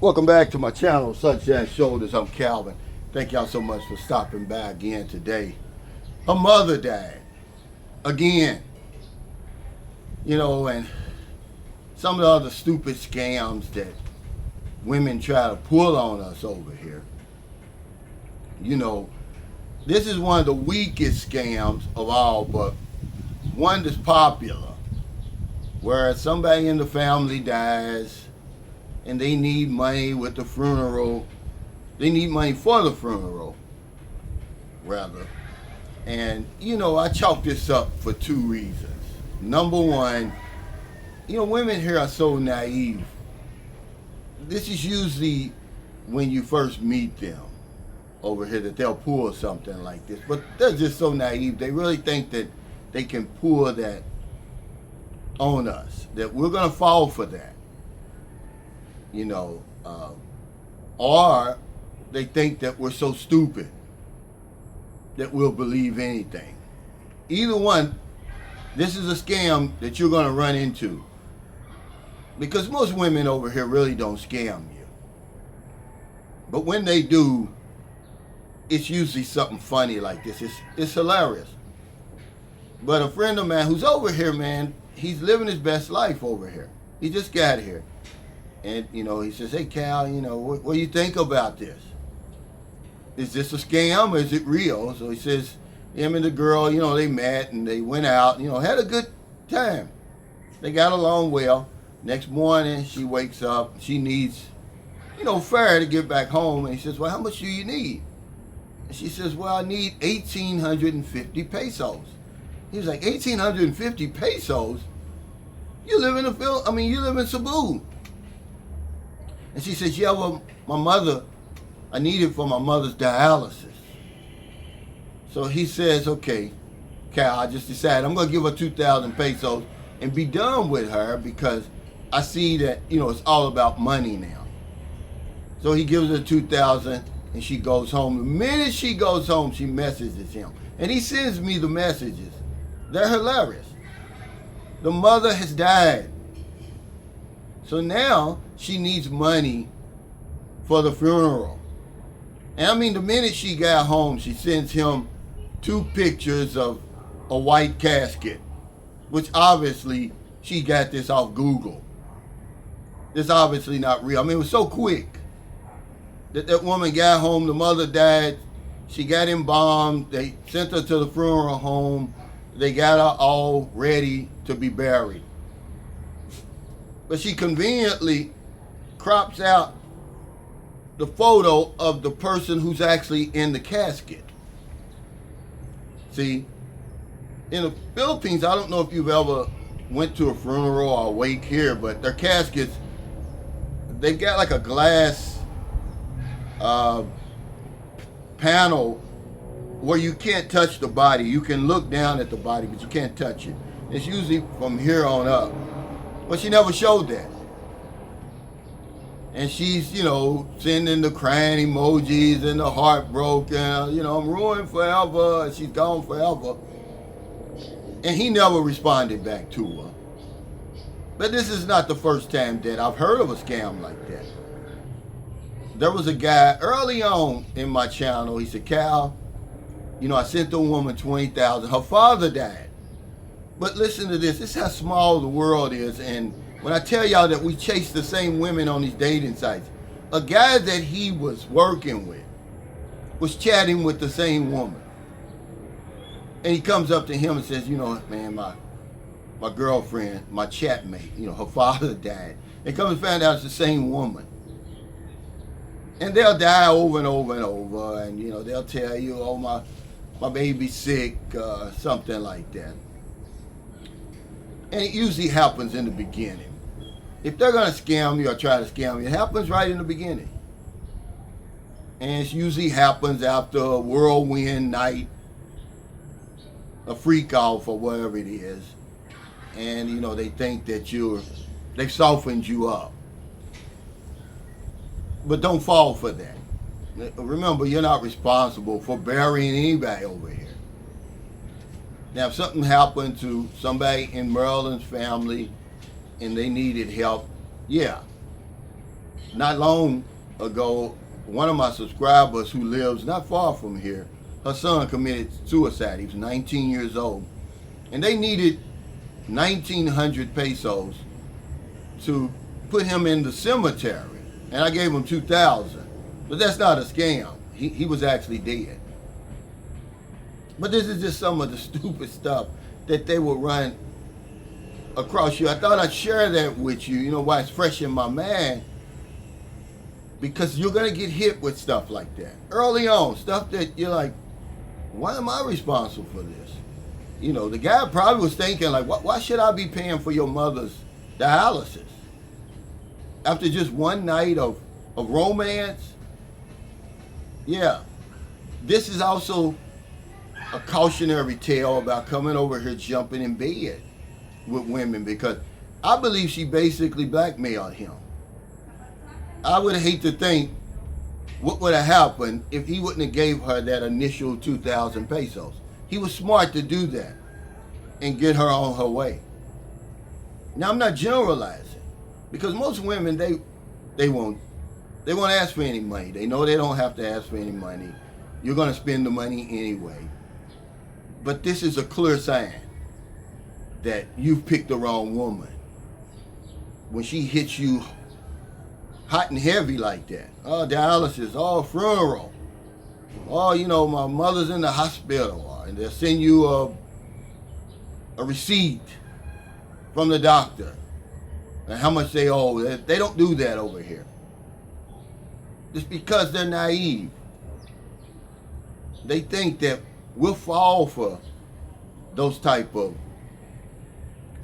Welcome back to my channel, Sunshine Shoulders. I'm Calvin. Thank y'all so much for stopping by again today. Her mother died again. And some of the other stupid scams that women try to pull on us over here. This is one of the weakest scams of all, but one that's popular. Where somebody in the family dies and they need money with the funeral. They need money for the funeral, rather. And, I chalk this up for two reasons. Number one, women here are so naive. This is usually when you first meet them over here that they'll pull something like this. But they're just so naive. They really think that they can pull that on us, that we're going to fall for that. Or they think that we're so stupid that we'll believe anything. Either one, this is a scam that you're going to run into. Because most women over here really don't scam you. But when they do, it's usually something funny like this. It's hilarious. But a friend of mine who's over here, man, he's living his best life over here. He just got here. And, he says, hey, Cal, what do you think about this? Is this a scam or is it real? So he says, him and the girl, they met and they went out, had a good time. They got along well. Next morning, she wakes up. She needs, fare to get back home. And he says, well, how much do you need? And she says, well, I need 1,850 pesos. He was like, 1,850 pesos? You live in Cebu. And she says, yeah, well, I need it for my mother's dialysis. So he says, okay, Cal, I just decided I'm going to give her 2,000 pesos and be done with her because I see that, it's all about money now. So he gives her 2,000 and she goes home. The minute she goes home, she messages him. And he sends me the messages. They're hilarious. The mother has died. So now she needs money for the funeral. And the minute she got home, she sends him 2 pictures of a white casket, which obviously she got this off Google. This obviously not real. It was so quick that woman got home, the mother died, she got embalmed, they sent her to the funeral home, they got her all ready to be buried. But she conveniently crops out the photo of the person who's actually in the casket. See, in the Philippines, I don't know if you've ever went to a funeral or a wake here, but their caskets, they've got like a glass panel where you can't touch the body. You can look down at the body, but you can't touch it. It's usually from here on up. But she never showed that. And she's, sending the crying emojis and the heartbroken, I'm ruined forever, and she's gone forever. And he never responded back to her. But this is not the first time that I've heard of a scam like that. There was a guy early on in my channel, he said, Cal, I sent the woman 20,000, her father died. But listen to this. This is how small the world is. And when I tell y'all that we chase the same women on these dating sites, a guy that he was working with was chatting with the same woman. And he comes up to him and says, man, my girlfriend, my chatmate, her father died. And comes and find out it's the same woman. And they'll die over and over and over. And, they'll tell you, oh, my baby's sick, something like that. And it usually happens in the beginning. If they're going to scam you or try to scam you, it happens right in the beginning. And it usually happens after a whirlwind night, a freak off or whatever it is. And, they think that they've softened you up. But don't fall for that. Remember, you're not responsible for burying anybody over here. Now, if something happened to somebody in Maryland's family and they needed help, yeah. not long ago, one of my subscribers who lives not far from here, her son committed suicide. He was 19 years old. And they needed 1,900 pesos to put him in the cemetery. And I gave him 2,000. But that's not a scam. He was actually dead. But this is just some of the stupid stuff that they will run across you. I thought I'd share that with you, why it's fresh in my mind. Because you're going to get hit with stuff like that. Early on, stuff that you're like, why am I responsible for this? The guy probably was thinking like, why should I be paying for your mother's dialysis? After just one night of romance? Yeah. This is also a cautionary tale about coming over here jumping in bed with women, because I believe she basically blackmailed him. I would hate to think what would have happened if he wouldn't have gave her that initial 2,000 pesos. He was smart to do that and get her on her way. Now, I'm not generalizing, because most women, they won't ask for any money. They know they don't have to ask for any money. You're going to spend the money anyway. But this is a clear sign that you've picked the wrong woman. When she hits you hot and heavy like that. Oh, dialysis, oh, funeral. Oh, my mother's in the hospital. And they'll send you a receipt from the doctor and how much they owe. They don't do that over here. It's because they're naive. They think that we'll fall for those type of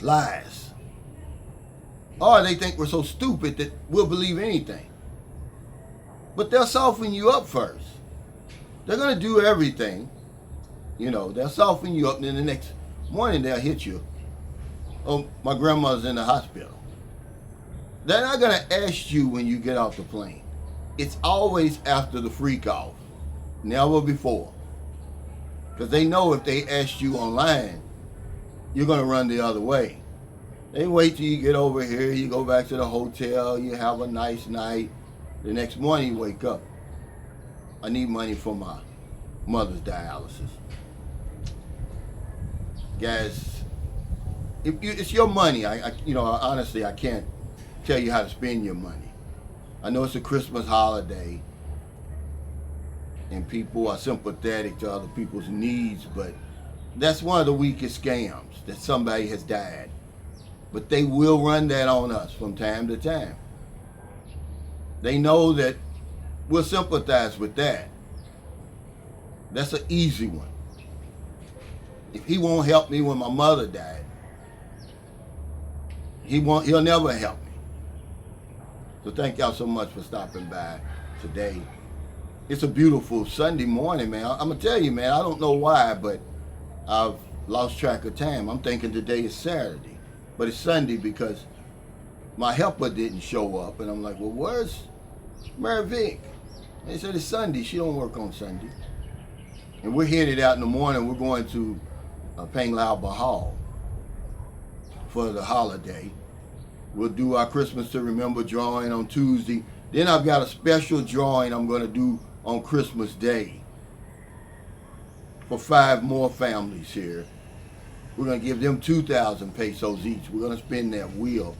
lies. Or they think we're so stupid that we'll believe anything. But they'll soften you up first. They're going to do everything. They'll soften you up, and then the next morning they'll hit you. Oh, my grandma's in the hospital. They're not going to ask you when you get off the plane. It's always after the freak off. Never before. Because they know if they ask you online, you're going to run the other way. They wait till you get over here, you go back to the hotel, you have a nice night. The next morning you wake up. I need money for my mother's dialysis. Guys, it's your money. Honestly, I can't tell you how to spend your money. I know it's a Christmas holiday and people are sympathetic to other people's needs, but that's one of the weakest scams, that somebody has died. But they will run that on us from time to time. They know that we'll sympathize with that. That's an easy one. If he won't help me when my mother died, he'll never help me. So thank y'all so much for stopping by today. It's a beautiful Sunday morning, man. I'm going to tell you, man, I don't know why, but I've lost track of time. I'm thinking today is Saturday. But it's Sunday because my helper didn't show up. And I'm like, well, where's Mary Vic? They said it's Sunday. She don't work on Sunday. And we're headed out in the morning. We're going to Pang Lao Bahal for the holiday. We'll do our Christmas to Remember drawing on Tuesday. Then I've got a special drawing I'm going to do on Christmas Day for 5 more families here. We're going to give them 2,000 pesos each. We're going to spin that wheel.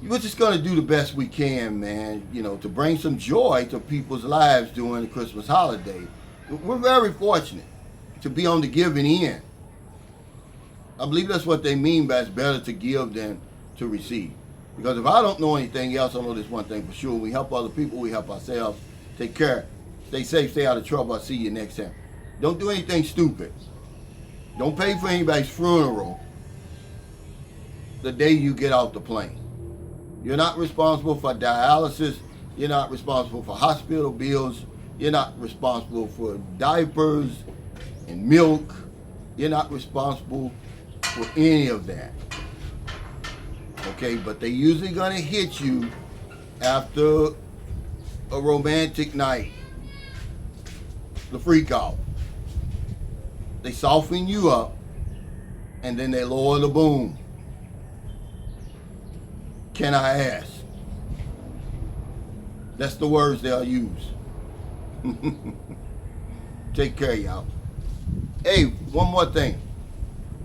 We're just going to do the best we can, man, to bring some joy to people's lives during the Christmas holiday. We're very fortunate to be on the giving end. I believe that's what they mean by it's better to give than to receive. Because if I don't know anything else, I know this one thing for sure. We help other people, we help ourselves. Take care. Stay safe, stay out of trouble. I'll see you next time. Don't do anything stupid. Don't pay for anybody's funeral the day you get off the plane. You're not responsible for dialysis. You're not responsible for hospital bills. You're not responsible for diapers and milk. You're not responsible for any of that. Okay, but they're usually going to hit you after a romantic night. The freak out. They soften you up, and then they lower the boom. Can I ask? That's the words they'll use. Take care, y'all. Hey, one more thing.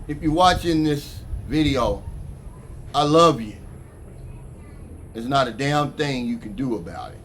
If you're watching this video, I love you. There's not a damn thing you can do about it.